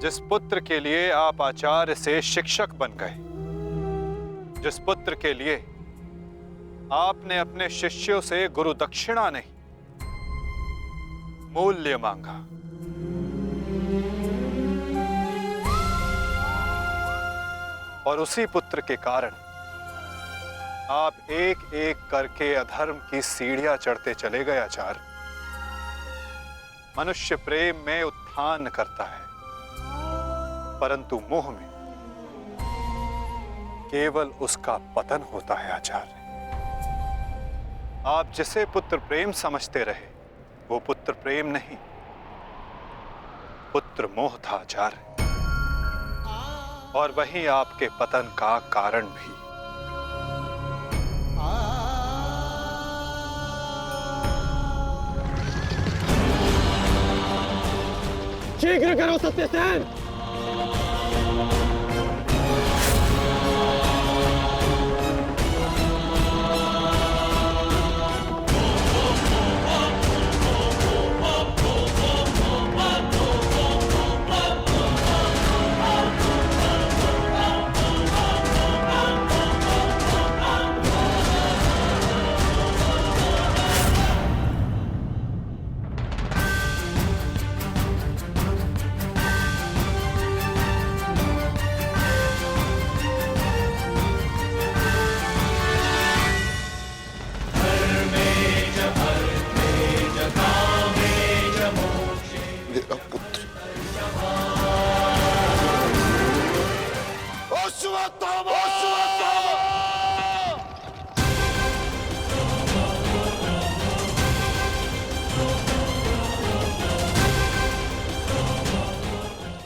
जिस पुत्र के लिए आप आचार्य से शिक्षक बन गए, जिस पुत्र के लिए आपने अपने शिष्यों से गुरु दक्षिणा नहीं मूल्य मांगा, और उसी पुत्र के कारण आप एक एक करके अधर्म की सीढ़ियां चढ़ते चले गए आचार्य। मनुष्य प्रेम में उत्थान करता है, परंतु मोह में केवल उसका पतन होता है आचार्य। आप जिसे पुत्र प्रेम समझते रहे, वो पुत्र प्रेम नहीं, पुत्र मोह था आचार्य, और वही आपके पतन का कारण भी। शीघ्र करो सत्यसेन।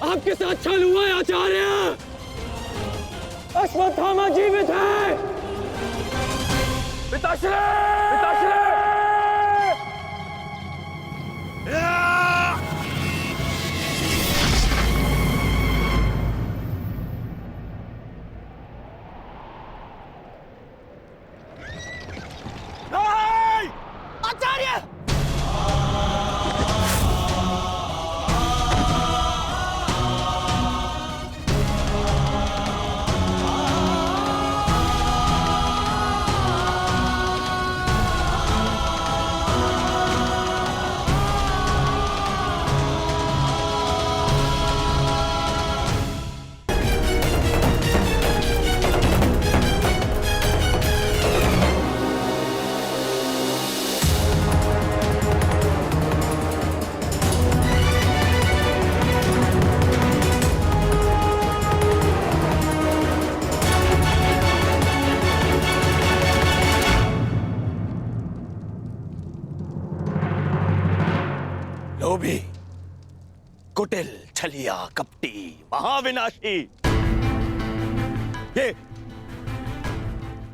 आपके साथ छल हुआ है आचार्य। अश्वत्थामा जीवित है। पिताश्री! पिताश्री! आचार्य! लोभी, कुटिल, छलिया, कपटी, महाविनाशी,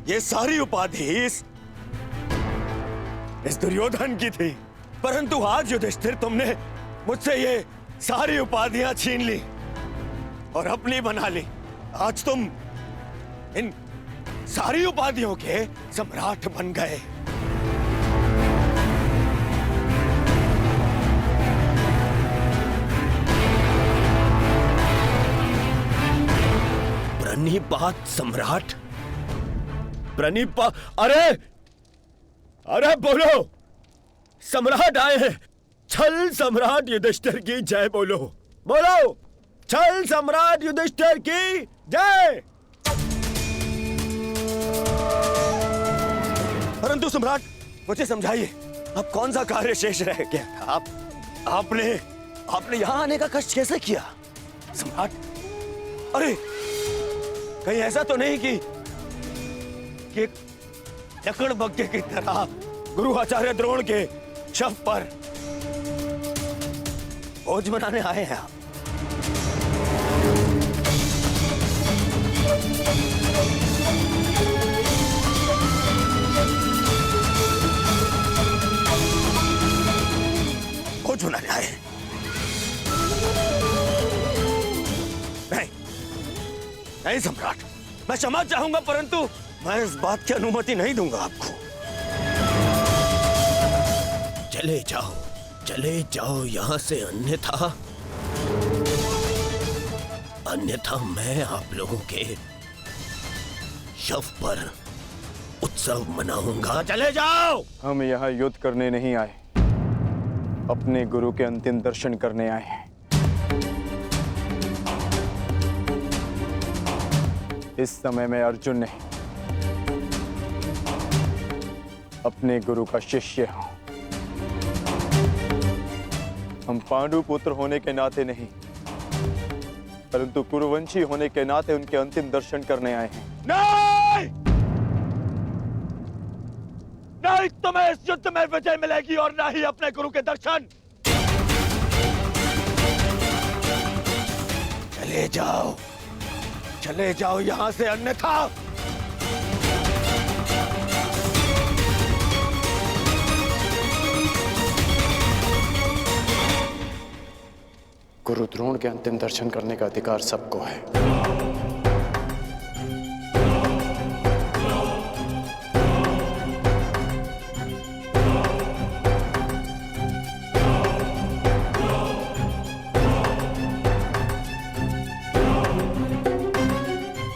ये सारी उपाधि इस दुर्योधन की थी, परंतु आज युधिष्ठिर तुमने मुझसे ये सारी उपाधियां छीन ली और अपनी बना ली। आज तुम इन सारी उपाधियों के सम्राट बन गए। प्रणिपात सम्राट, अरे अरे बोलो, सम्राट आए हैं। छल सम्राट युधिष्ठिर की जय बोलो, बोलो, छल सम्राट युधिष्ठिर की जय। परंतु सम्राट मुझे समझाइए, अब कौन सा कार्य शेष रह गया था? आपने यहां आने का कष्ट कैसे किया सम्राट? अरे कहीं ऐसा तो नहीं कि लकड़ बग्गे की तरह गुरु आचार्य द्रोण के शव पर भोज बनाने आए हैं आप? भोज बनाने आए? नहीं सम्राट, मैं क्षमा चाहूंगा, परंतु मैं इस बात की अनुमति नहीं दूंगा आपको। चले जाओ यहां से, अन्यथा अन्यथा मैं आप लोगों के शव पर उत्सव मनाऊंगा। चले जाओ। हम यहाँ युद्ध करने नहीं आए, अपने गुरु के अंतिम दर्शन करने आए हैं। इस समय मैं अर्जुन नहीं, अपने गुरु का शिष्य हूं। हम पांडु पुत्र होने के नाते नहीं, परंतु कुरुवंशी होने के नाते उनके अंतिम दर्शन करने आए हैं। नहीं, नहीं तुम्हें इस युद्ध में विजय मिलेगी और ना ही अपने गुरु के दर्शन। चले जाओ यहां से, अन्यथा गुरु द्रोण के अंतिम दर्शन करने का अधिकार सबको है।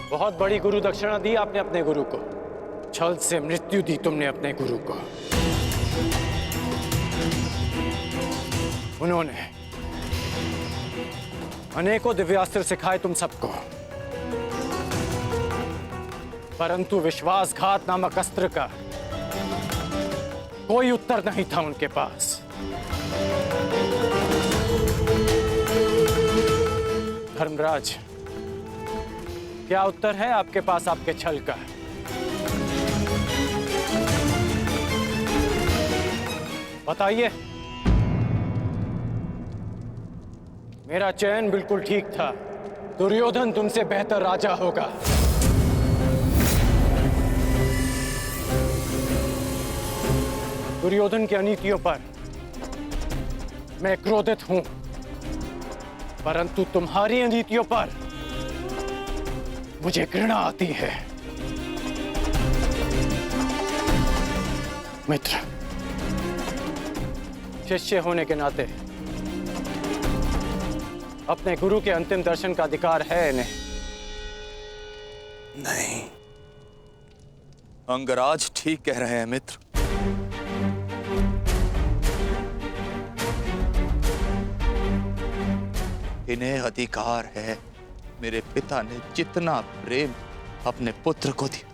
बहुत बड़ी गुरु दक्षिणा दी आपने अपने गुरु को। छल से मृत्यु दी तुमने अपने गुरु को। उन्होंने अनेकों दिव्यास्त्र सिखाए तुम सबको, परंतु विश्वासघात नामक अस्त्र का कोई उत्तर नहीं था उनके पास। धर्मराज, क्या उत्तर है आपके पास आपके छल का? बताइए। मेरा चयन बिल्कुल ठीक था। दुर्योधन तुमसे बेहतर राजा होगा। दुर्योधन की अनीतियों पर मैं क्रोधित हूं, परंतु तुम्हारी अनीतियों पर मुझे घृणा आती है। मित्र, शिष्य होने के नाते अपने गुरु के अंतिम दर्शन का अधिकार है इन्हें? नहीं, अंगराज ठीक कह रहे हैं मित्र। इन्हें अधिकार है। मेरे पिता ने जितना प्रेम अपने पुत्र को दिया,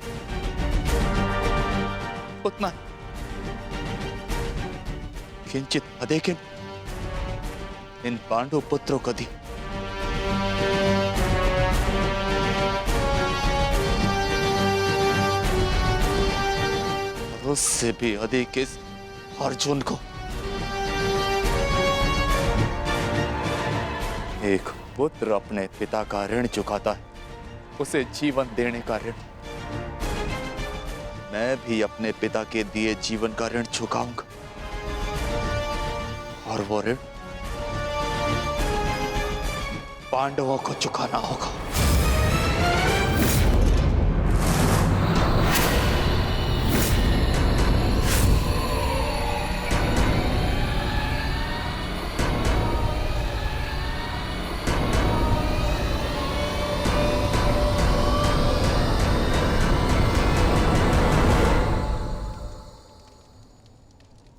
उतना किंचित अधिक इन पांडु पुत्रों को दिया। उससे भी अधिक इस अर्जुन को। एक पुत्र अपने पिता का ऋण चुकाता है, उसे जीवन देने का ऋण। मैं भी अपने पिता के दिए जीवन का ऋण चुकाऊंगा, और वो ऋण पांडवों को चुकाना होगा।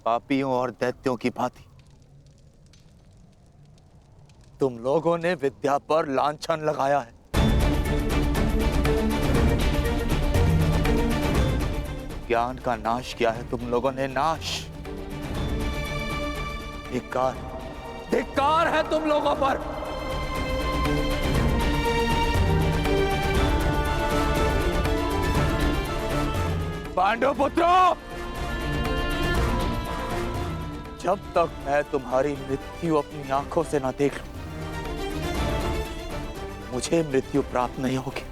पापियों और दैत्यों की भांति तुम लोगों ने विद्या पर लांछन लगाया है। ज्ञान का नाश किया है तुम लोगों ने, नाश। धिक्कार, धिक्कार है तुम लोगों पर। पांडव पुत्रों, जब तक मैं तुम्हारी मृत्यु अपनी आंखों से ना देख लूं, मुझे मृत्यु प्राप्त नहीं होगी।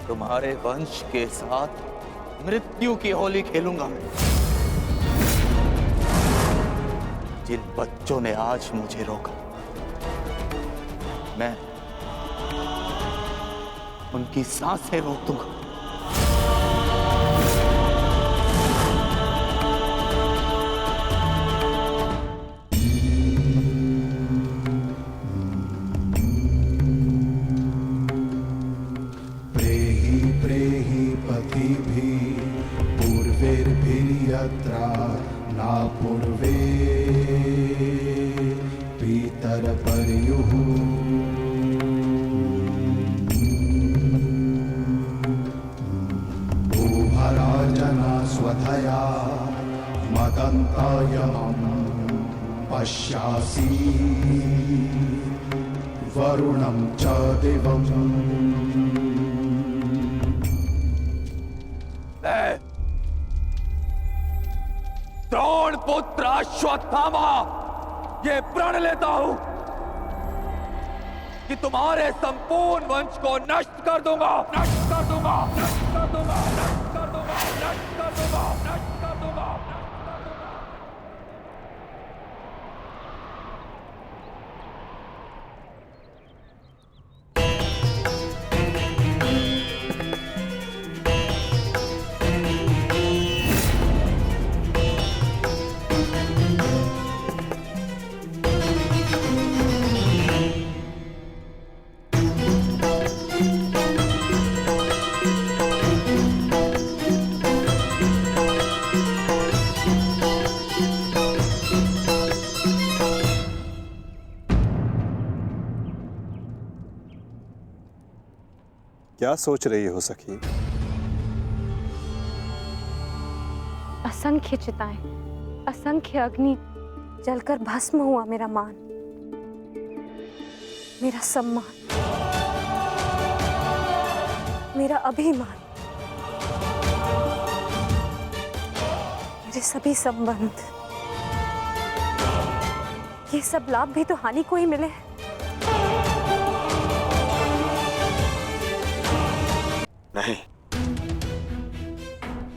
तुम्हारे वंश के साथ मृत्यु की होली खेलूंगा मैं। जिन बच्चों ने आज मुझे रोका, मैं उनकी सांसें रोक दूंगा। पूर्वे पीतरपर्युः उभराजना स्वधया मदन्तायमं पश्यासि वरुणं च दिवम् द्रोण पुत्र अश्वत्थामा, ये प्रण लेता हूं कि तुम्हारे संपूर्ण वंश को नष्ट कर दूंगा, नष्ट कर दूंगा, नष्ट कर दूंगा, नष्ट कर दूंगा, नष्ट कर दूंगा, नष्ट कर दूंगा। क्या सोच रही हो सखी? असंख्य चिताएं, असंख्य अग्नि जलकर भस्म हुआ मेरा मान, मेरा सम्मान, मेरा अभिमान, मेरे सभी संबंध, ये सब लाभ भी तो हानि को ही मिले। नहीं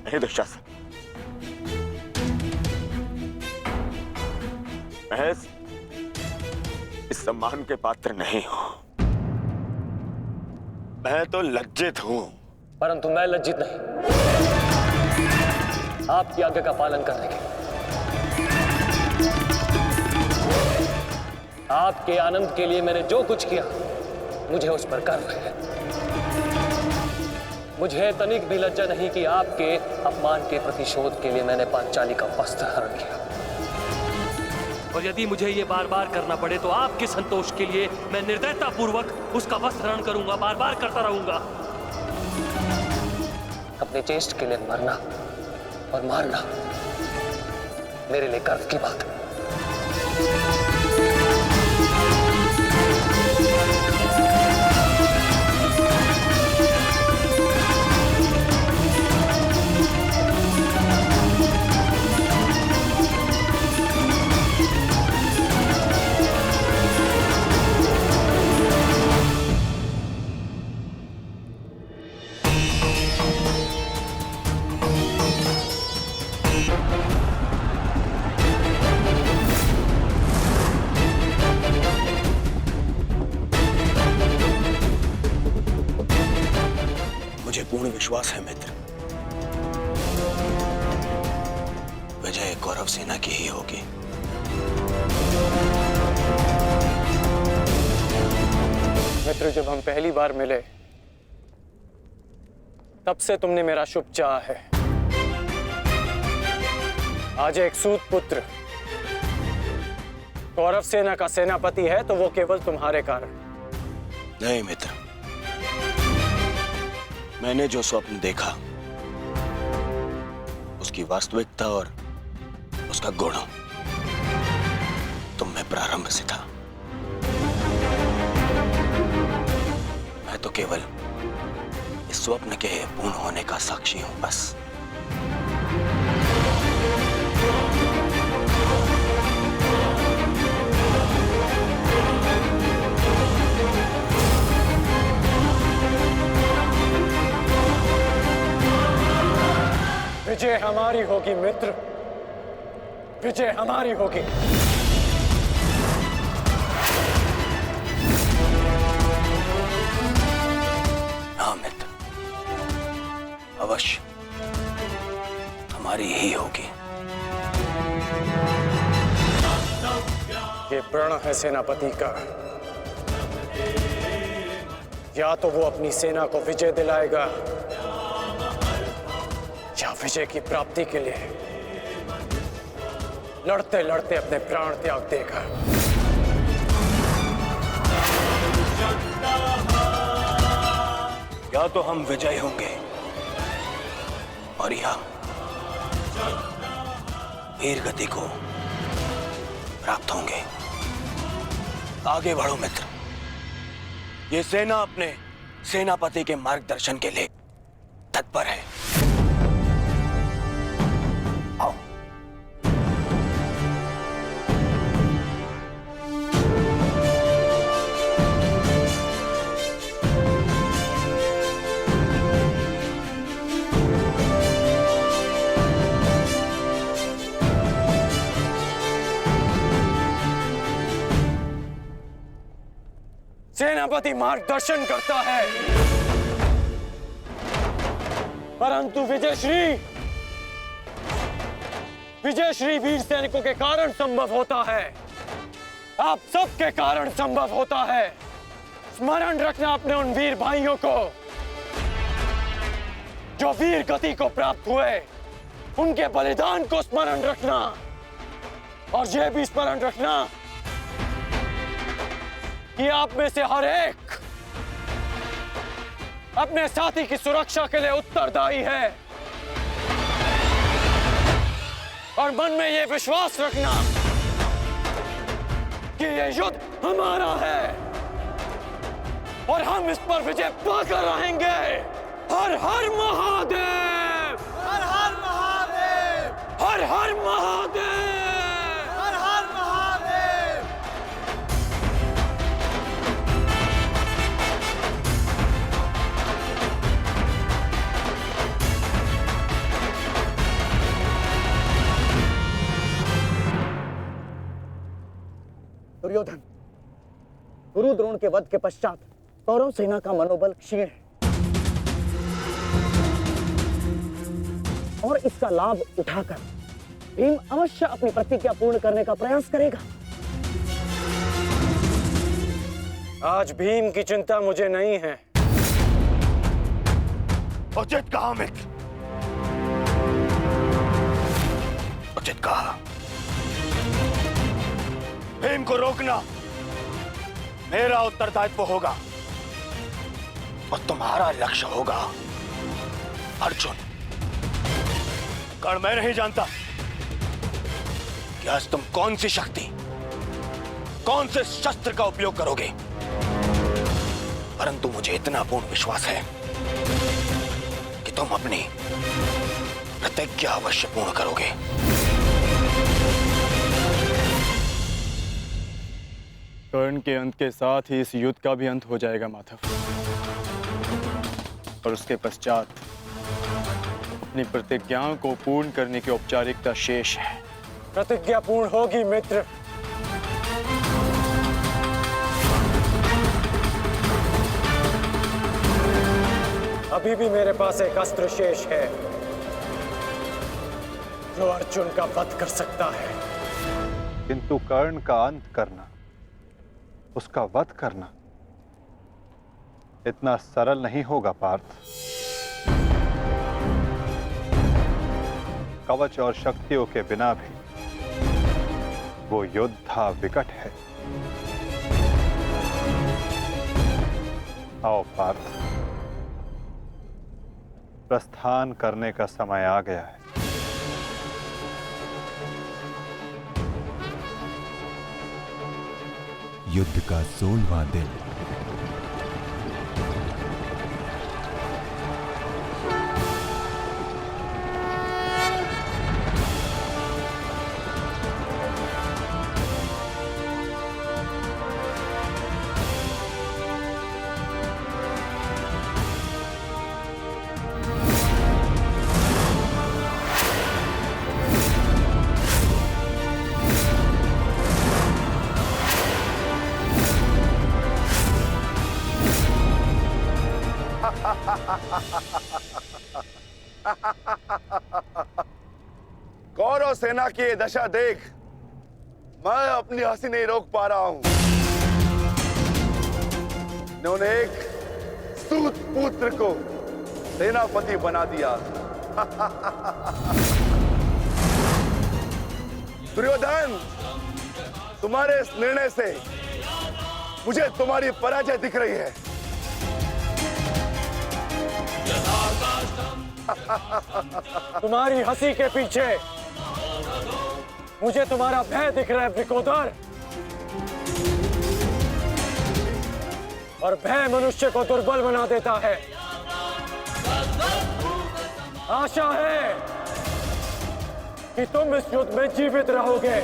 नहीं दुशासन, मैं इस सम्मान के पात्र नहीं हूं। मैं तो लज्जित हूं। परंतु मैं लज्जित नहीं, आपकी आज्ञा का पालन करने के आपके आनंद के लिए मैंने जो कुछ किया, मुझे उस पर गर्व है। मुझे तनिक भी लज्जा नहीं कि आपके अपमान के प्रतिशोध के लिए मैंने पांचाली का वस्त्र हरण किया। और यदि मुझे ये बार बार करना पड़े तो आपके संतोष के लिए मैं निर्दयता पूर्वक उसका वस्त्र हरण करूंगा, बार बार करता रहूंगा। अपने चेष्ट के लिए मरना और मारना मेरे लिए गर्व की बात है। मुझे पूर्ण विश्वास है मित्र, विजय कौरव सेना की ही होगी। मित्र, जब हम पहली बार मिले तब से तुमने मेरा शुभ चाहा है। आज एक सूत पुत्र कौरव सेना का सेनापति है तो वो केवल तुम्हारे कारण। नहीं मित्र, मैंने जो स्वप्न देखा उसकी वास्तविकता और उसका गुण तुम में प्रारंभ से था। मैं तो केवल इस स्वप्न के पूर्ण होने का साक्षी हूं बस। विजय हमारी होगी मित्र, विजय हमारी होगी। हाँ मित्र, अवश्य हमारी ही होगी। ये प्रण है सेनापति का, या तो वो अपनी सेना को विजय दिलाएगा या विजय की प्राप्ति के लिए लड़ते लड़ते अपने प्राण त्याग देगा। या तो हम विजय होंगे और या वीर गति को प्राप्त होंगे। आगे बढ़ो मित्र, ये सेना अपने सेनापति के मार्गदर्शन के लिए तत्पर है। आओ। सेनापति मार्गदर्शन करता है, परंतु विजयश्री वीर सैनिकों के कारण संभव होता है। आप सबके कारण संभव होता है। स्मरण रखना अपने उन वीर भाइयों को जो वीर गति को प्राप्त हुए, उनके बलिदान को स्मरण रखना, और यह भी स्मरण रखना कि आप में से हर एक अपने साथी की सुरक्षा के लिए उत्तरदायी है। और मन में यह विश्वास रखना कि यह युद्ध हमारा है और हम इस पर विजय पाकर रहेंगे। हर हर महादेव! हर हर महादेव! हर हर महादेव! हर हर महादेव! दुर्योधन, गुरु द्रोण के वध के पश्चात कौरव सेना का मनोबल क्षीण है और इसका लाभ उठाकर भीम अवश्य अपनी प्रतिज्ञा पूर्ण करने का प्रयास करेगा। आज भीम की चिंता मुझे नहीं है। उचित कहा मित्र, उचित कहा। भीम को रोकना मेरा उत्तरदायित्व होगा और तुम्हारा लक्ष्य होगा अर्जुन। कारण मैं नहीं जानता कि आज तुम कौन सी शक्ति, कौन से शस्त्र का उपयोग करोगे, परंतु मुझे इतना पूर्ण विश्वास है कि तुम अपनी प्रतिज्ञा अवश्य पूर्ण करोगे। कर्ण के अंत के साथ ही इस युद्ध का भी अंत हो जाएगा माधव, और उसके पश्चात अपनी प्रतिज्ञाओं को पूर्ण करने की औपचारिकता शेष है। प्रतिज्ञा पूर्ण होगी मित्र। अभी भी मेरे पास एक अस्त्र शेष है जो अर्जुन का वध कर सकता है। किंतु कर्ण का अंत करना, उसका वध करना इतना सरल नहीं होगा पार्थ। कवच और शक्तियों के बिना भी वो योद्धा विकट है। आओ पार्थ, प्रस्थान करने का समय आ गया है। युद्ध का 16वां दिन। कौरव सेना की ये दशा देख मैं अपनी हंसी नहीं रोक पा रहा हूं। इन्होंने एक सूत पुत्र को सेनापति बना दिया। दुर्योधन, तुम्हारे इस निर्णय से मुझे तुम्हारी पराजय दिख रही है। तुम्हारी हंसी के पीछे मुझे तुम्हारा भय दिख रहा है वृकोदर। और भय मनुष्य को दुर्बल बना देता है। आशा है कि तुम इस युद्ध में जीवित रहोगे।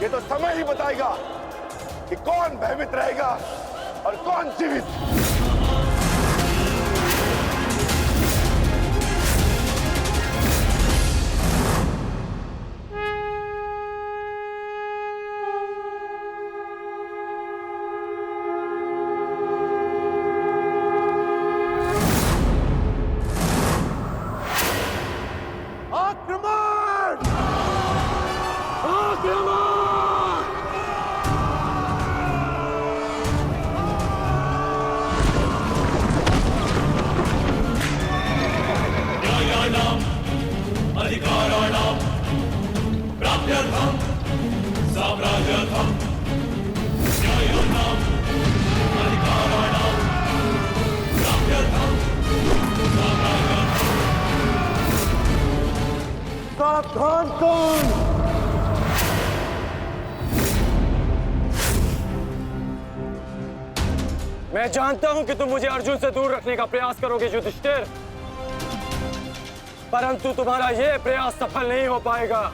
ये तो समय ही बताएगा कि कौन भयभीत रहेगा और कौन जीवित। सावधान कौन? मैं जानता हूं कि तुम मुझे अर्जुन से दूर रखने का प्रयास करोगे युधिष्ठिर, परंतु तुम्हारा यह प्रयास सफल नहीं हो पाएगा।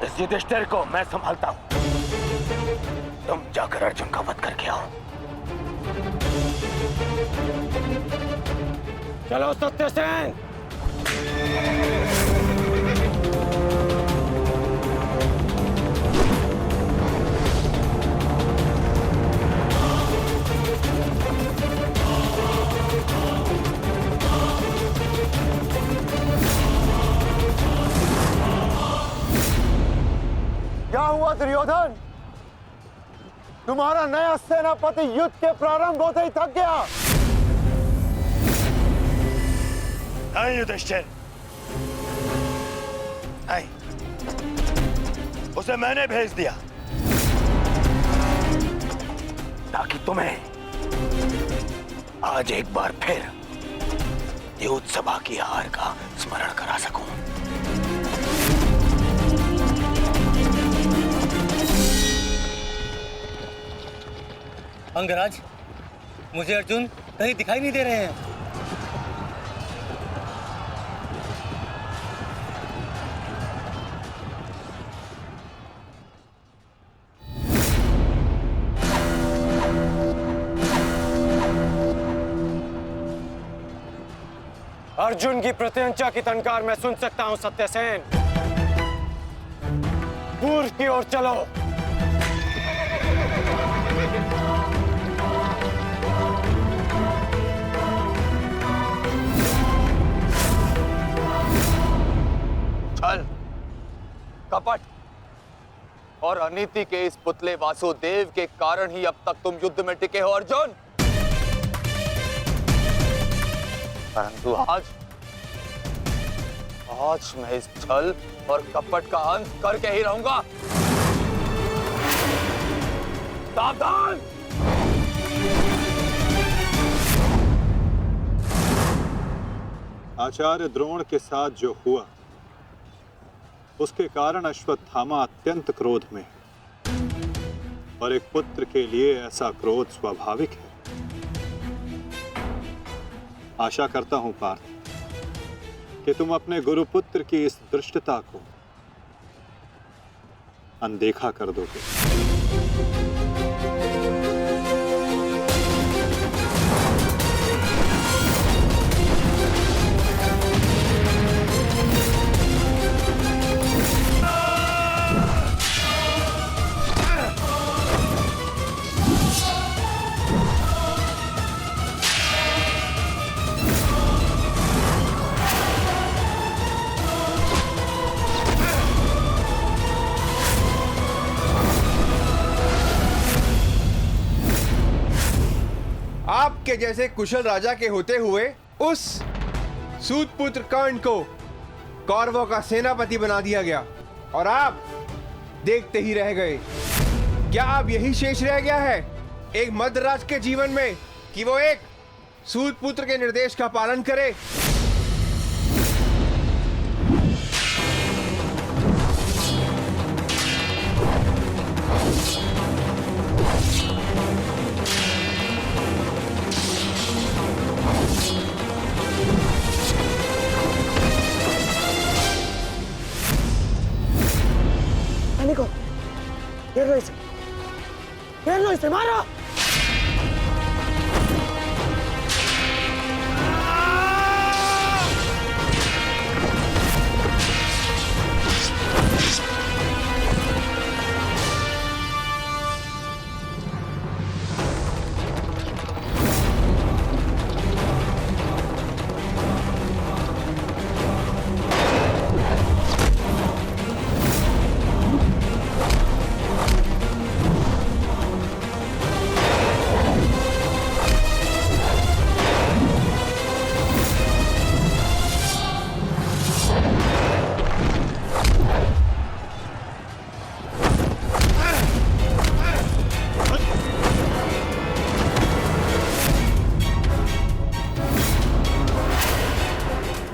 इस युधिष्ठिर को मैं संभालता हूं। तुम जाकर अर्जुन का वध करके आओ। चलो सत्यसेन। क्या हुआ दुर्योधन? तुम्हारा नया सेनापति युद्ध के प्रारंभ होते ही थक गया। नहीं युधिष्ठिर, नहीं, उसे मैंने भेज दिया ताकि तुम्हें आज एक बार फिर युद्ध सभा की हार का स्मरण करा सकूं। अंगराज, मुझे अर्जुन कहीं दिखाई नहीं दे रहे हैं। अर्जुन की प्रत्यंचा की टंकार मैं सुन सकता हूं सत्यसेन। पूर्व की ओर चलो। छल, कपट और अनीति के इस पुतले वासुदेव के कारण ही अब तक तुम युद्ध में टिके हो अर्जुन। परंतु आज मैं इस छल और कपट का अंत करके ही रहूंगा। सावधान! आचार्य द्रोण के साथ जो हुआ उसके कारण अश्वत्थामा अत्यंत क्रोध में है। और एक पुत्र के लिए ऐसा क्रोध स्वाभाविक है। आशा करता हूं पार्थ कि तुम अपने गुरुपुत्र की इस दुष्टता को अनदेखा कर दोगे। के जैसे कुशल राजा के होते हुए उस सूतपुत्र कर्ण को कौरवों का सेनापति बना दिया गया और आप देखते ही रह गए। क्या अब यही शेष रह गया है एक मध्यराज के जीवन में कि वो एक सूतपुत्र के निर्देश का पालन करे? को घेर लो इसे मारो।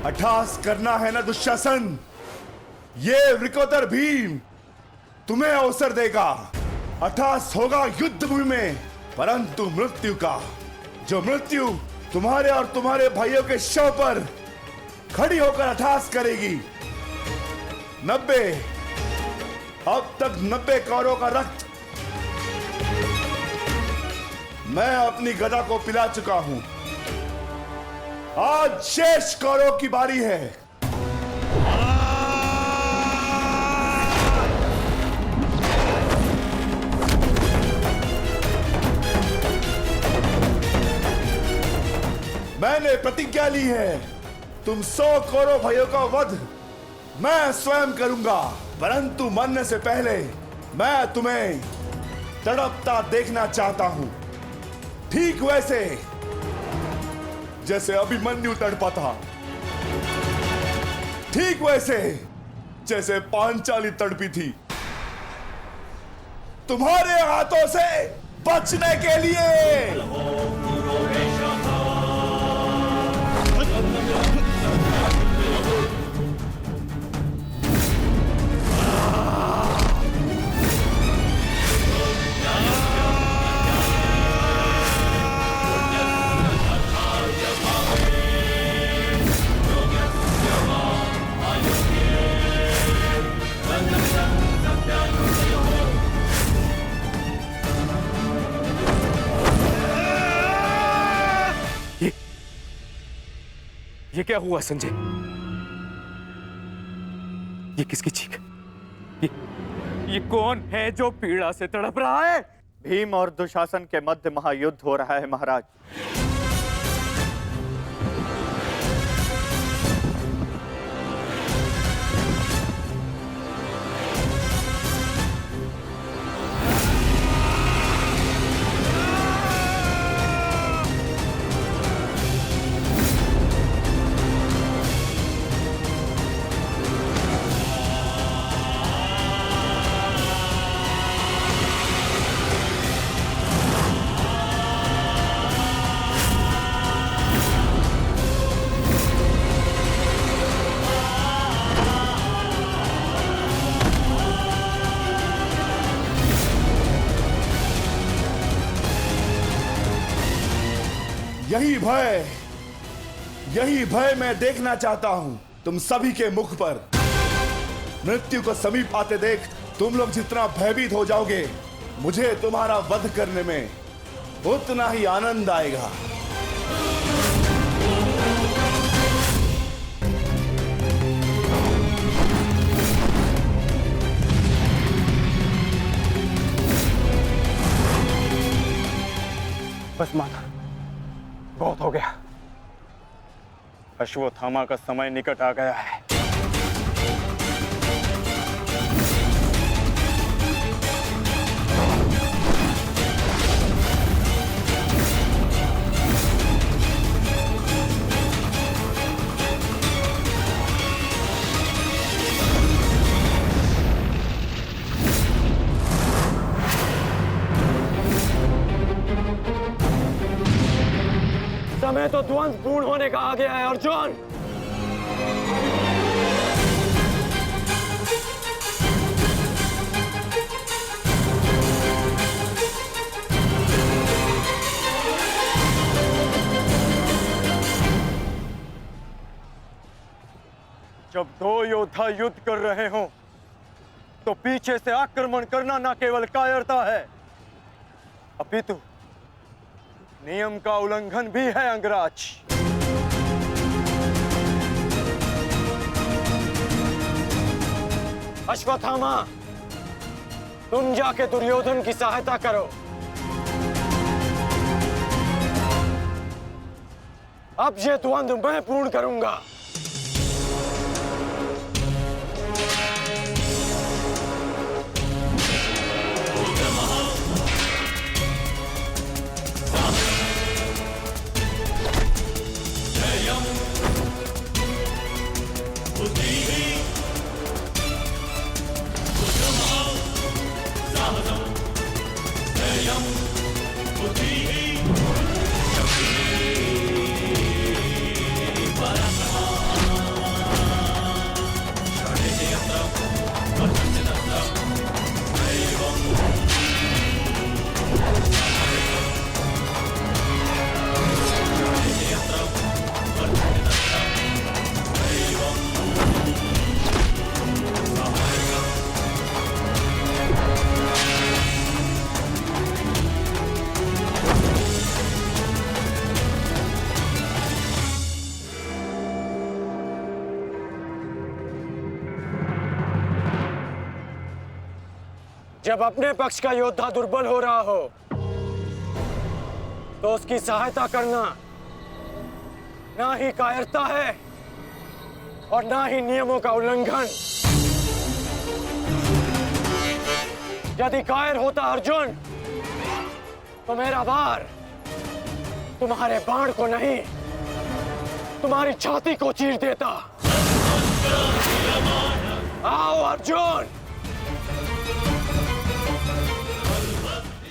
अट्ठास करना है ना दुशासन, ये वृकोदर भीम तुम्हें अवसर देगा। अट्ठास होगा युद्ध भूमि में, परंतु मृत्यु का, जो मृत्यु तुम्हारे और तुम्हारे भाइयों के शव पर खड़ी होकर अट्ठास करेगी। 90 अब तक 90 कौरों का रक्त मैं अपनी गदा को पिला चुका हूं। आज शेष कौरों की बारी है। मैंने प्रतिज्ञा ली है, तुम 100 कौरव भाइयों का वध मैं स्वयं करूंगा, परंतु मरने से पहले मैं तुम्हें तड़पता देखना चाहता हूं, ठीक वैसे जैसे अभिमन्यु तड़पा था, ठीक वैसे जैसे पांचाली तड़पी थी। तुम्हारे हाथों से बचने के लिए ये क्या हुआ संजय? ये किसकी चीख? ये कौन है जो पीड़ा से तड़प रहा है? भीम और दुशासन के मध्य महायुद्ध हो रहा है महाराज। यही भय मैं देखना चाहता हूं तुम सभी के मुख पर। मृत्यु को समीप आते देख तुम लोग जितना भयभीत हो जाओगे, मुझे तुम्हारा वध करने में उतना ही आनंद आएगा। बस माता, बहुत हो गया। अश्वत्थामा का समय निकट आ गया है। द्वंद्व पूर्ण होने का आ गया है अर्जुन। जब दो योद्धा युद्ध कर रहे हों तो पीछे से आक्रमण करना न केवल कायरता है अपितु नियम का उल्लंघन भी है अंगराज। अश्वत्थामा, तुम जाके दुर्योधन की सहायता करो। अब ये द्वंद्व मैं पूर्ण करूंगा। जब अपने पक्ष का योद्धा दुर्बल हो रहा हो तो उसकी सहायता करना ना ही कायरता है और ना ही नियमों का उल्लंघन। यदि कायर होता अर्जुन तो मेरा वार तुम्हारे बाण को नहीं तुम्हारी छाती को चीर देता। आओ अर्जुन,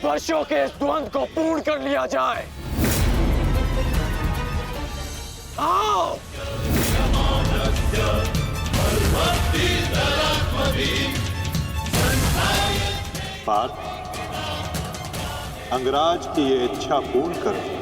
वर्षों के इस द्वंद्व को पूर्ण कर लिया जाए। आओ। पार्थ, अंगराज की ये इच्छा पूर्ण करो।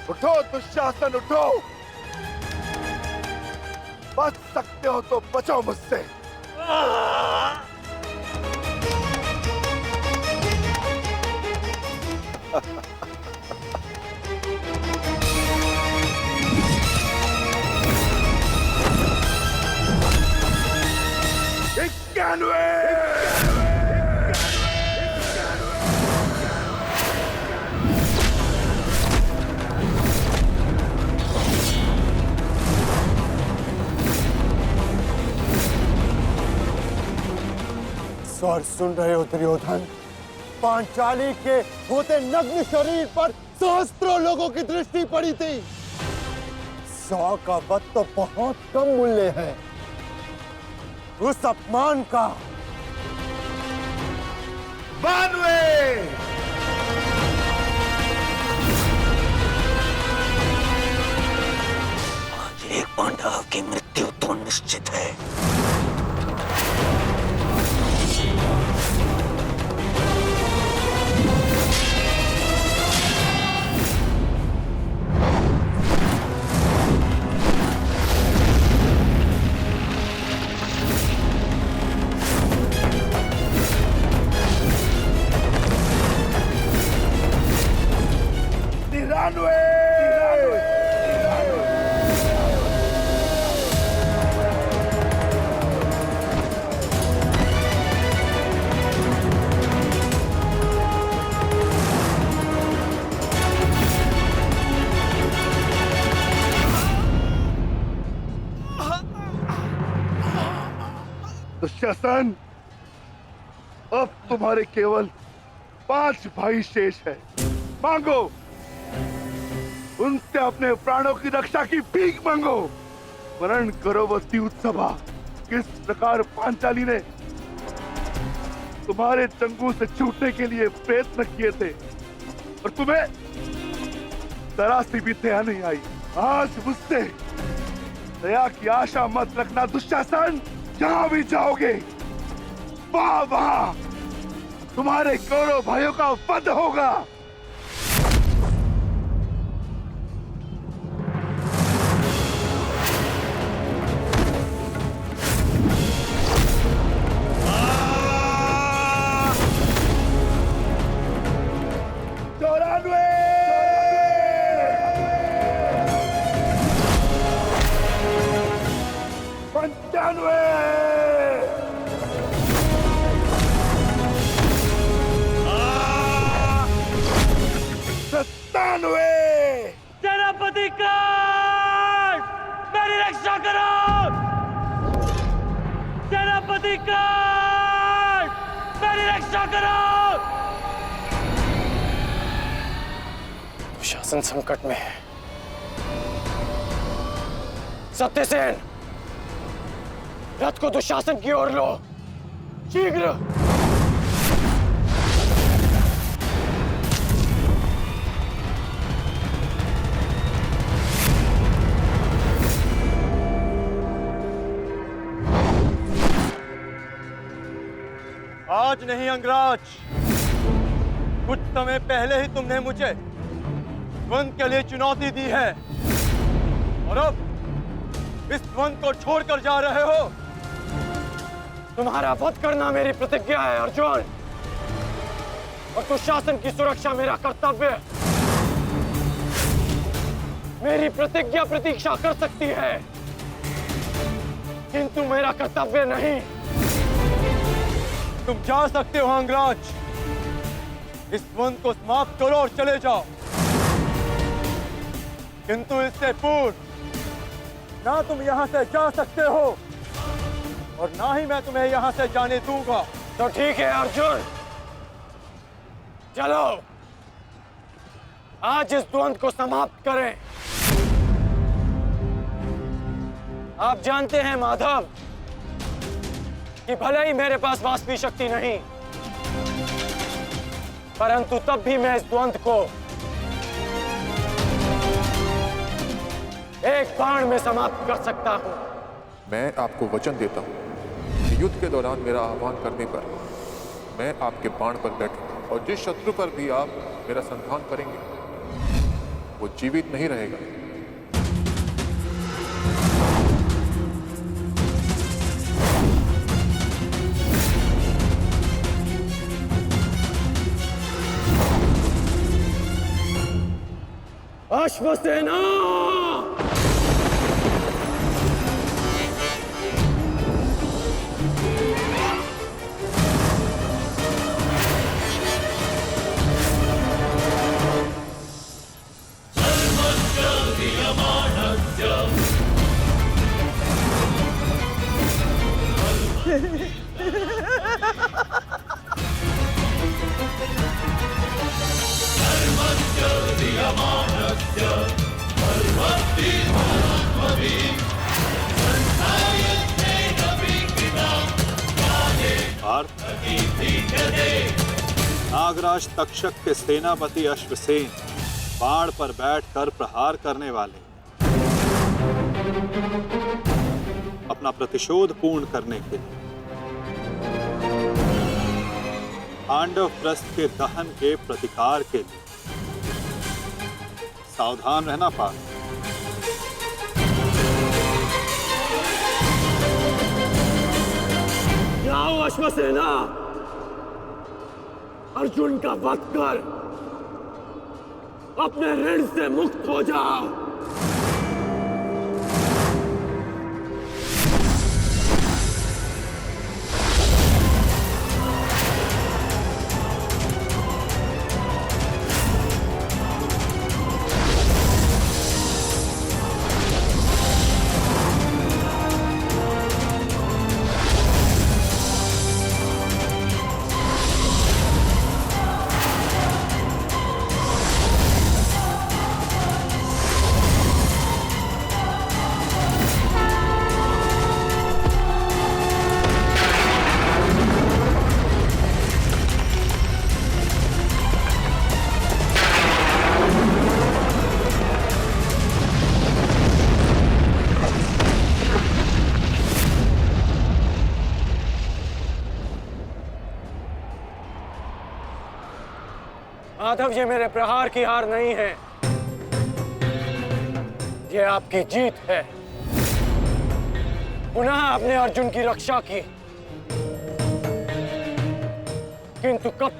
उठो दुशासन, उठो। बच सकते हो तो बचो मुझसे। स्वर सुन रहे हो दुर्योधन? पांचाली के होते नग्न शरीर पर सहस्त्रों लोगों की दृष्टि पड़ी थी। 100 का वध तो बहुत कम मूल्य है। उस अपमान का आज एक पांडव की मृत्यु तो निश्चित है। दुशासन, अब तुम्हारे केवल 5 भाई शेष है। मांगो उनसे अपने प्राणों की रक्षा की भीख मांगो। वर्ण करो वो उत्सवा, किस प्रकार पांचाली ने तुम्हारे चंगू से छूटने के लिए प्रयत्न किए थे और तुम्हें जरा सी भी दया नहीं आई। आज मुझसे दया की आशा मत रखना दुशासन। जहां भी जाओगे वहां तुम्हारे कौरव भाइयों का वध होगा। सेनापति काट, मेरी रक्षा करो। सेनापति काट, मेरी रक्षा करो। शासन संकट में है। सत्यसेन, रथ को दुशासन की ओर लो, शीघ्र। आज नहीं अंगराज, कुछ समय पहले ही तुमने मुझे द्वंद के लिए चुनौती दी है और अब इस द्वंद को छोड़कर जा रहे हो। तुम्हारा वध करना मेरी प्रतिज्ञा है अर्जुन, और दुशासन की सुरक्षा मेरा कर्तव्य है। मेरी प्रतिज्ञा प्रतीक्षा कर सकती है, किंतु मेरा कर्तव्य नहीं। तुम जा सकते हो अंगराज, इस द्वंद को समाप्त करो और चले जाओ, किंतु इससे पूर्व ना तुम यहाँ से जा सकते हो और ना ही मैं तुम्हें यहाँ से जाने दूंगा। तो ठीक है अर्जुन, चलो आज इस द्वंद को समाप्त करें। आप जानते हैं माधव कि भले ही मेरे पास वास्तवी शक्ति नहीं, परंतु तब भी मैं इस द्वंद को एक बाण में समाप्त कर सकता हूं। मैं आपको वचन देता हूं कि युद्ध के दौरान मेरा आह्वान करने पर मैं आपके बाण पर बैठूंगा और जिस शत्रु पर भी आप मेरा संधान करेंगे वो जीवित नहीं रहेगा। अश्वसेना, नागराज तक्षक के सेनापति अश्वसेन बाण पर बैठकर प्रहार करने वाले अपना प्रतिशोध पूर्ण करने के लिए पांडव प्रस्थ के दहन के प्रतिकार के लिए सावधान रहना पार्थ। जाओ अश्वसेना, अर्जुन का वध कर अपने ऋण से मुक्त हो जाओ। माधव, ये मेरे प्रहार की हार नहीं है, ये आपकी जीत है। पुनः आपने अर्जुन की रक्षा की, किंतु कब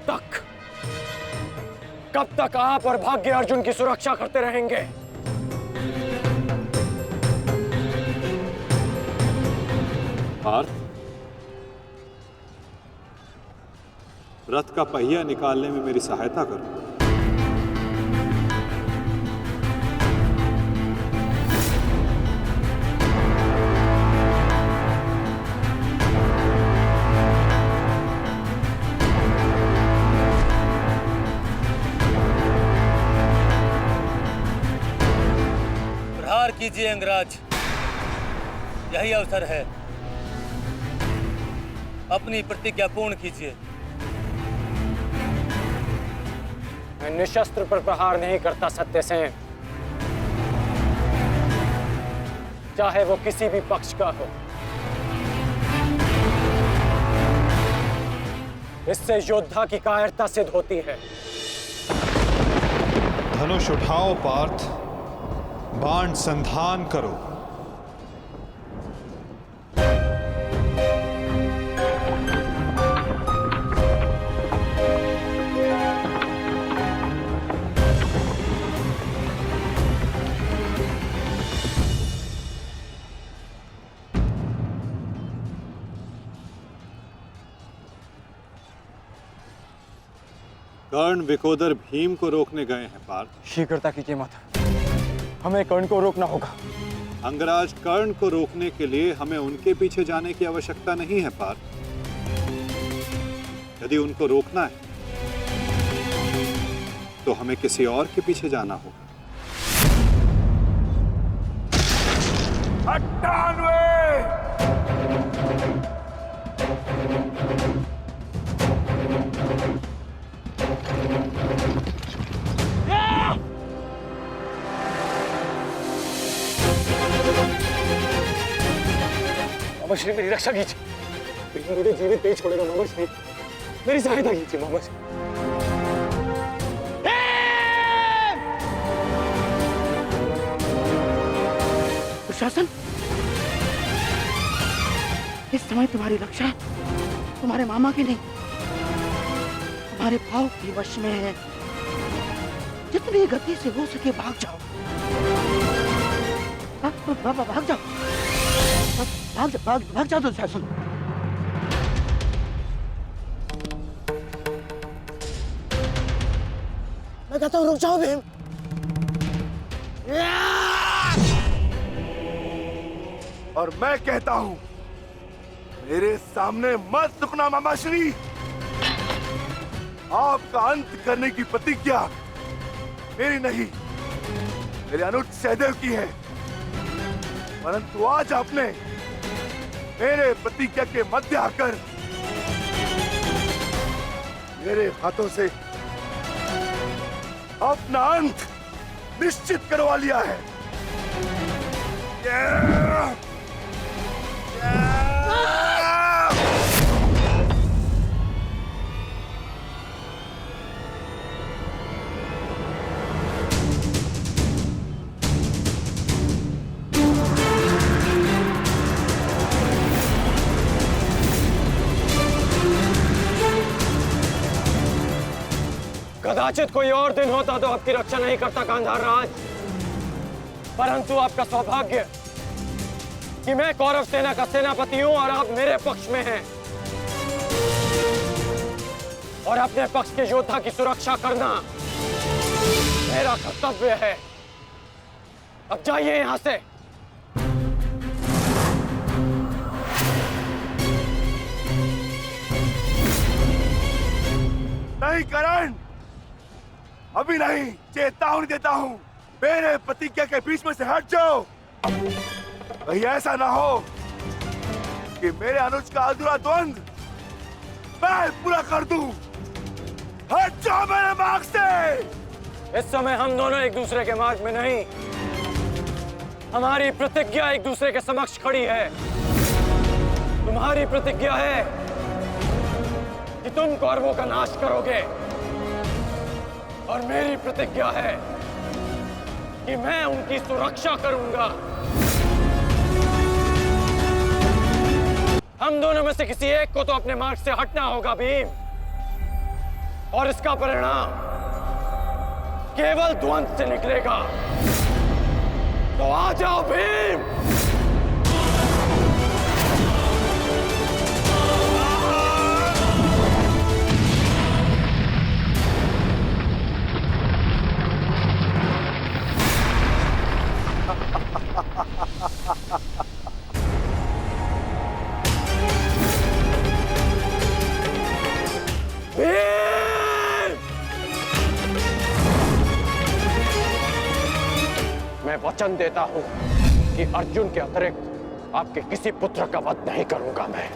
तक आप और भाग्य अर्जुन की सुरक्षा करते रहेंगे? पार्थ, रथ का पहिया निकालने में मेरी सहायता करो। प्रहार कीजिए अंगराज, यही अवसर है। अपनी प्रतिज्ञा पूर्ण कीजिए। मैं निशस्त्र पर प्रहार नहीं करता सत्यसेन, चाहे वो किसी भी पक्ष का हो। इससे योद्धा की कायरता सिद्ध होती है। धनुष उठाओ पार्थ, बाण संधान करो। कर्ण विकोदर भीम को रोकने गए हैं पार्थ। शीघ्रता कीजिए माता, हमें कर्ण को रोकना होगा। अंगराज, कर्ण को रोकने के लिए हमें उनके पीछे जाने की आवश्यकता नहीं है पार्थ। यदि उनको रोकना है तो हमें किसी और के पीछे जाना होगा। 98 मामाश्री, मेरी रक्षा कीजिए। मुझे जीवित नहीं छोड़ेगा मामाश्री, मेरी सहायता कीजिए मामाश्री। दुशासन, इस समय तुम्हारी रक्षा तुम्हारे मामा की नहीं, तुम्हारे भाव की वश में है। जितनी गति से हो सके भाग जाओ, भाग जाओ, भाग जाओ दुशासन। मैं कहता हूँ रुक जाओ भीम। और मैं कहता हूं मेरे सामने मत रुकना मामाश्री। आपका अंत करने की प्रतिज्ञा मेरी नहीं, मेरे अनुज सहदेव की है। परंतु आज आपने मेरे प्रतिज्ञा के मध्य आकर मेरे हाथों से अपना अंत निश्चित करवा लिया है। कदाचित कोई और दिन होता तो आपकी रक्षा नहीं करता गांधार राज, परंतु आपका सौभाग्य कि मैं कौरव सेना का सेनापति हूं और आप मेरे पक्ष में हैं, और अपने पक्ष के योद्धा की सुरक्षा करना मेरा कर्तव्य है। अब जाइए यहां से। नहीं करण, अभी नहीं, चेतावनी देता हूं, मेरे प्रतिज्ञा के बीच में से हट जाओ। कहीं ऐसा ना हो कि मेरे अनुज का अधूरा द्वंद मैं पूरा कर दूं। हट जाओ मेरे मार्ग से। इस समय हम दोनों एक दूसरे के मार्ग में नहीं, हमारी प्रतिज्ञा एक दूसरे के समक्ष खड़ी है। तुम्हारी प्रतिज्ञा है कि तुम कौरवों का नाश करोगे, और मेरी प्रतिज्ञा है कि मैं उनकी सुरक्षा करूंगा। हम दोनों में से किसी एक को तो अपने मार्ग से हटना होगा भीम, और इसका परिणाम केवल ध्वंस से निकलेगा। तो आ जाओ भीम। मैं वचन देता हूं कि अर्जुन के अतिरिक्त आपके किसी पुत्र का वध नहीं करूंगा मैं।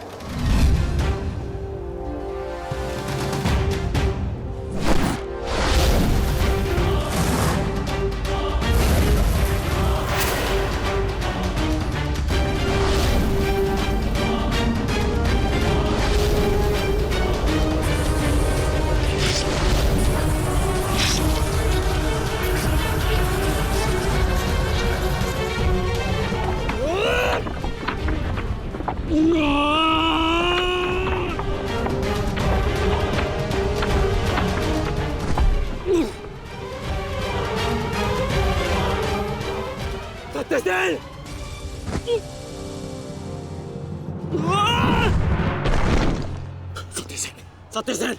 सत्यसेन! सत्यसेन!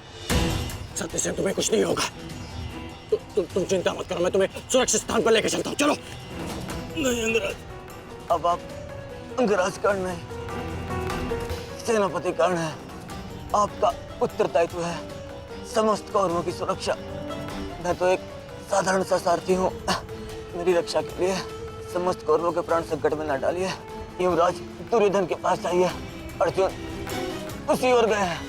सत्यसेन, तुम्हें कुछ नहीं होगा। तुम चिंता मत करो, मैं तुम्हें सुरक्षित स्थान पर लेकर चलता हूँ। चलो। नहीं अंगराज, अब आप अंगराज कर्ण नहीं, सेनापति कर्ण है। आपका उत्तरदायित्व है समस्त कौरवों की सुरक्षा। मैं तो एक साधारण सा सारथी हूँ। मेरी रक्षा के लिए समस्त कौरवों के प्राण संकट में न डालिए। युवराज दुर्योधन के पास जाइए, अर्जुन उसी ओर गए हैं।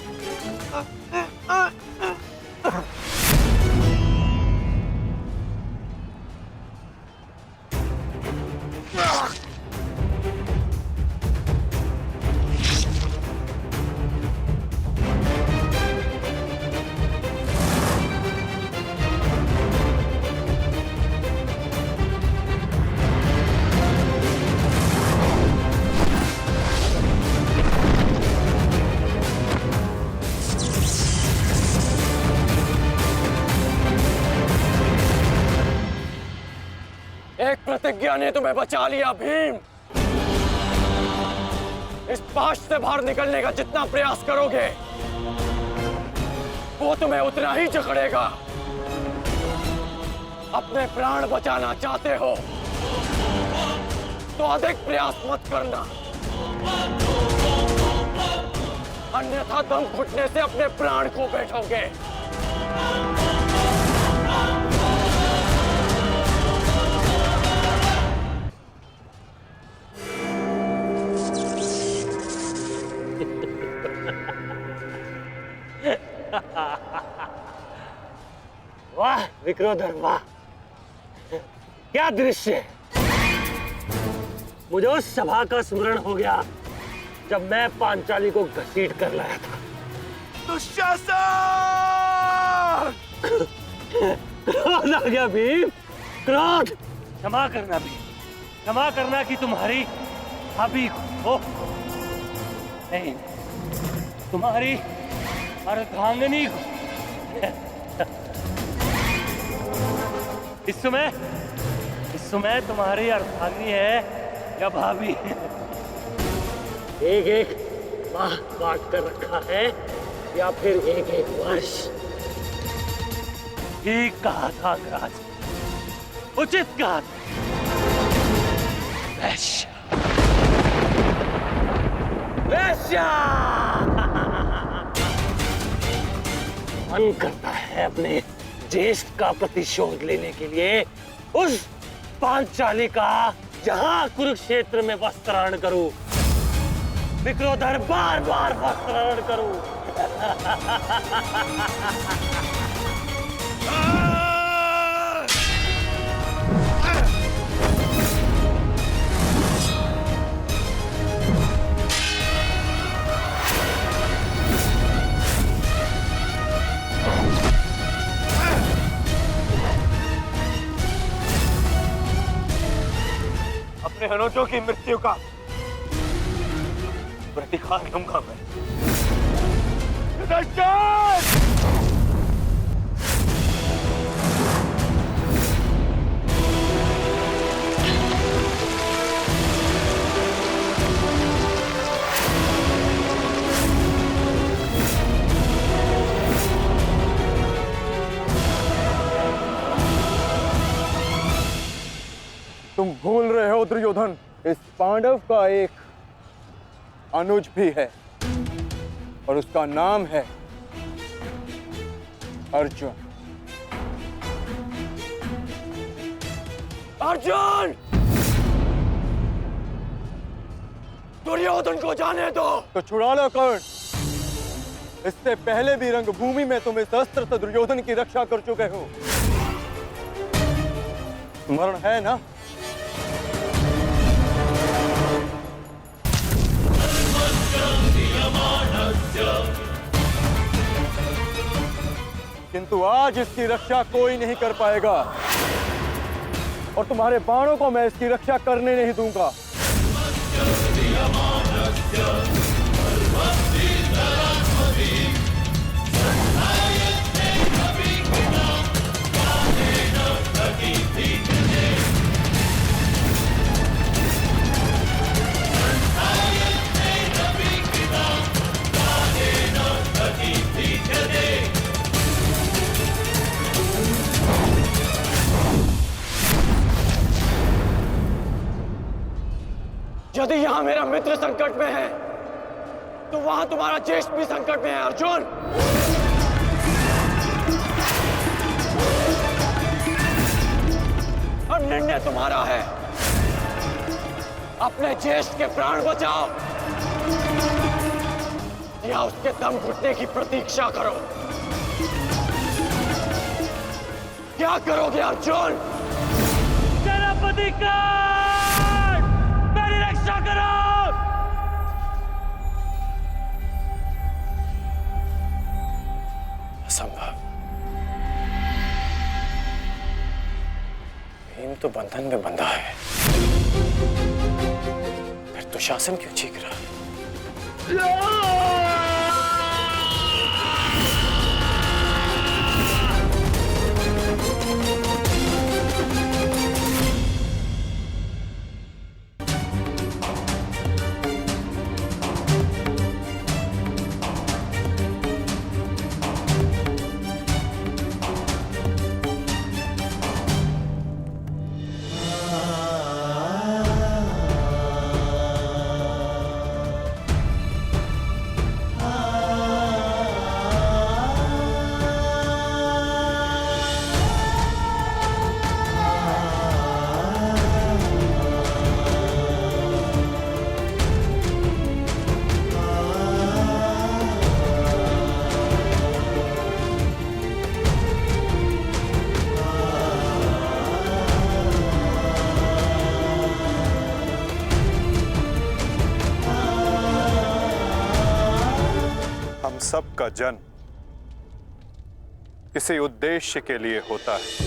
प्रतिज्ञा ने तुम्हें बचा लिया भीम। इस पाश से बाहर निकलने का जितना प्रयास करोगे वो तुम्हें उतना ही जकड़ेगा। अपने प्राण बचाना चाहते हो तो अधिक प्रयास मत करना, अन्यथा दम घुटने से अपने प्राण खो बैठोगे। वाह विक्रोधर, वाह क्या दृश्य! मुझे उस सभा का स्मरण हो गया जब मैं पांचाली को घसीट कर लाया था। दुशासन! क्रोध आ गया भीम, क्रोध! क्षमा करना भीम, क्षमा करना कि तुम्हारी भाभी को नहीं, तुम्हारी अर्धांगिनी को। इस समय तुम्हारी अर्धांगिनी है या भाभी? एक एक माह बांट कर रखा है या फिर एक एक वर्ष? ठीक कहा था राज, उचित कहा था। वैश्य, वैश्य! मन करता है अपने ज्येष्ठ का प्रतिशोध लेने के लिए उस पांचाली का जहां कुरुक्षेत्र में वस्त्राहरण करूं, विक्रोधर बार बार वस्त्राहरण करूं। अपने अनुजों की मृत्यु का प्रतिकार लूंगा मैं। युधिष्ठिर! तुम भूल रहे हो दुर्योधन, इस पांडव का एक अनुज भी है और उसका नाम है अर्जुन। अर्जुन! दुर्योधन को जाने दो। तो छुड़ा लो कर्ण। इससे पहले भी रंगभूमि में तुम इस अस्त्र से दुर्योधन की रक्षा कर चुके हो। स्मरण है ना? किंतु आज इसकी रक्षा कोई नहीं कर पाएगा और तुम्हारे बाणों को मैं इसकी रक्षा करने नहीं दूंगा। यदि यहां मेरा मित्र संकट में है तो वहां तुम्हारा ज्येष्ठ भी संकट में है अर्जुन। अब निर्णय तुम्हारा है। अपने ज्येष्ठ के प्राण बचाओ या उसके दम घुटने की प्रतीक्षा करो। क्या करोगे अर्जुन? सेनापति का रक्षा करो। असंभव। भीम तो बंधन में बंधा है, फिर दुशासन क्यों चीख रहा है? सबका जन्म किसी उद्देश्य के लिए होता है।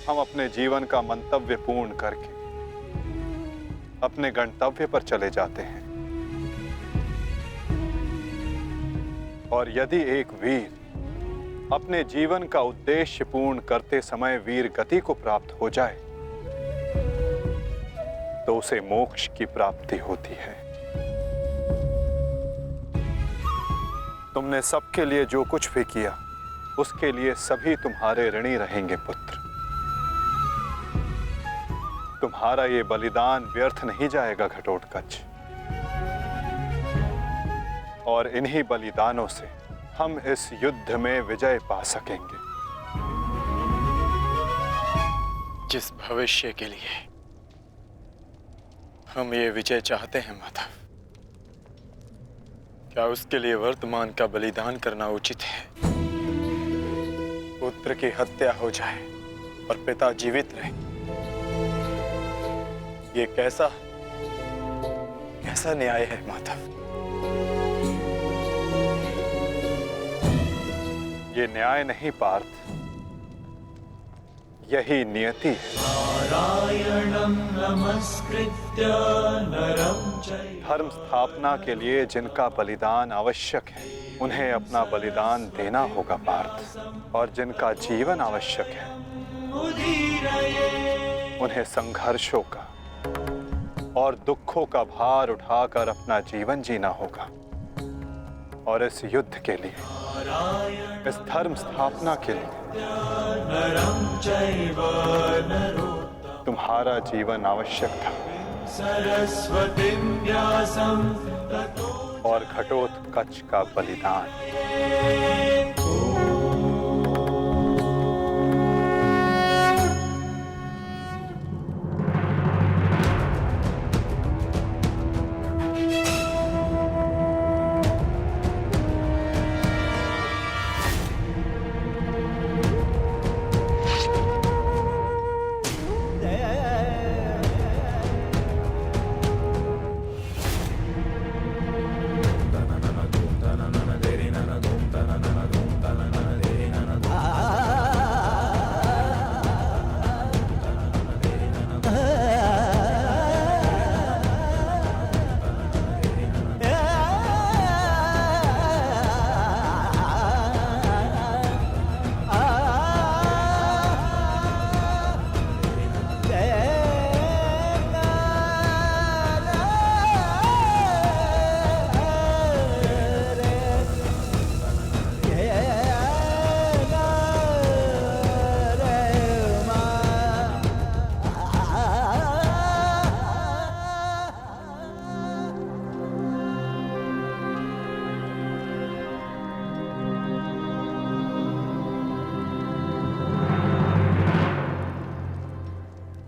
हम अपने जीवन का मंतव्य पूर्ण करके अपने गंतव्य पर चले जाते हैं। और यदि एक वीर अपने जीवन का उद्देश्य पूर्ण करते समय वीर गति को प्राप्त हो जाए तो उसे मोक्ष की प्राप्ति होती है। तुमने सबके लिए जो कुछ भी किया उसके लिए सभी तुम्हारे ऋणी रहेंगे पुत्र। तुम्हारा ये बलिदान व्यर्थ नहीं जाएगा घटोत्कच। और इन्हीं बलिदानों से हम इस युद्ध में विजय पा सकेंगे। जिस भविष्य के लिए हम ये विजय चाहते हैं माधव, क्या उसके लिए वर्तमान का बलिदान करना उचित है? पुत्र की हत्या हो जाए और पिता जीवित रहे, ये कैसा न्याय है माधव? ये न्याय नहीं पार्थ, यही नियति है। नारायणं धर्म स्थापना के लिए जिनका बलिदान आवश्यक है उन्हें अपना बलिदान देना होगा पार्थ, और जिनका जीवन आवश्यक है उन्हें संघर्षों का और दुखों का भार उठाकर अपना जीवन जीना होगा। और इस युद्ध के लिए, इस धर्म स्थापना के लिए तुम्हारा जीवन आवश्यक था और घटोत्कच का बलिदान।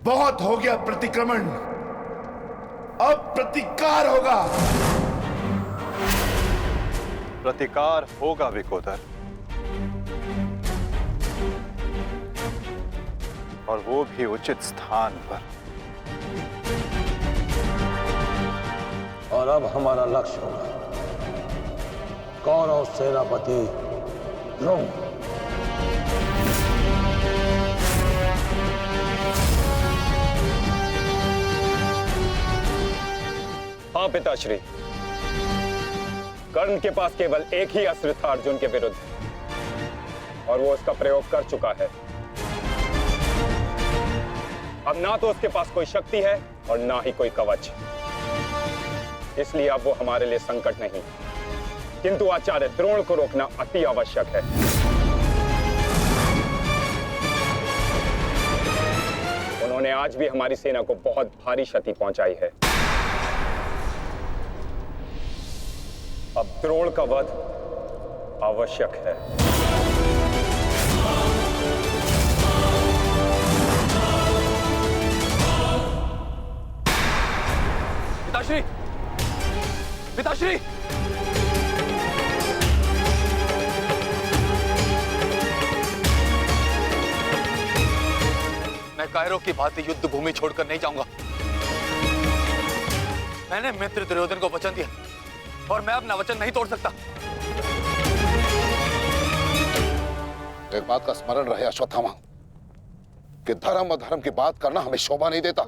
बहुत हो गया प्रतिक्रमण, अब प्रतिकार होगा। प्रतिकार होगा विकोदर, और वो भी उचित स्थान पर। और अब हमारा लक्ष्य होगा कौरव सेनापति द्रोण। हाँ पिताश्री, कर्ण के पास केवल एक ही अस्त्र था अर्जुन के विरुद्ध, और वो उसका प्रयोग कर चुका है। अब ना तो उसके पास कोई शक्ति है और ना ही कोई कवच, इसलिए अब वो हमारे लिए संकट नहीं, किंतु आचार्य द्रोण को रोकना अति आवश्यक है। उन्होंने आज भी हमारी सेना को बहुत भारी क्षति पहुंचाई है। अब द्रोण का वध आवश्यक है। पिताश्री, पिताश्री, मैं कायरों की भांति युद्ध भूमि छोड़कर नहीं जाऊंगा। मैंने मित्र दुर्योधन को वचन दिया और मैं अपना वचन नहीं तोड़ सकता। एक बात का स्मरण रहे अश्वत्थामा, कि धर्म और धर्म की बात करना हमें शोभा नहीं देता।